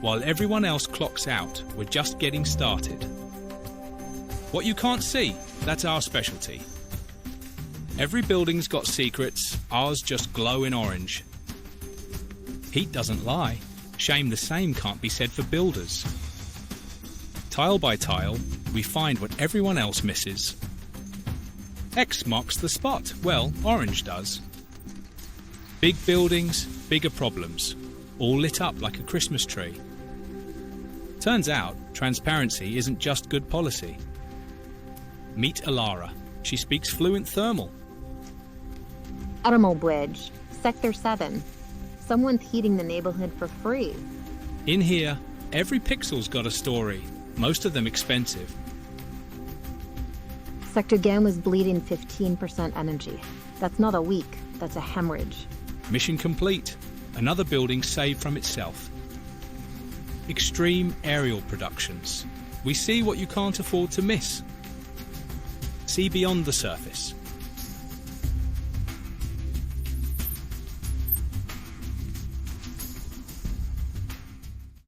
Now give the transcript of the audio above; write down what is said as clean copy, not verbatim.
While everyone else clocks out, we're just getting started. What you can't see, that's our specialty. Every building's got secrets, ours just glow in orange. Heat doesn't lie. Shame the same can't be said for builders. Tile by tile, we find what everyone else misses. X marks the spot. Well, orange does. Big buildings, bigger problems, all lit up like a Christmas tree. Turns out, transparency isn't just good policy. Meet Alara. She speaks fluent thermal. Automobile Bridge, Sector 7. Someone's heating the neighborhood for free. In here, every pixel's got a story, most of them expensive. Sector Gan was bleeding 15% energy. That's not a week, that's a hemorrhage. Mission complete. Another building saved from itself. Extreme aerial productions. We see what you can't afford to miss. See beyond the surface.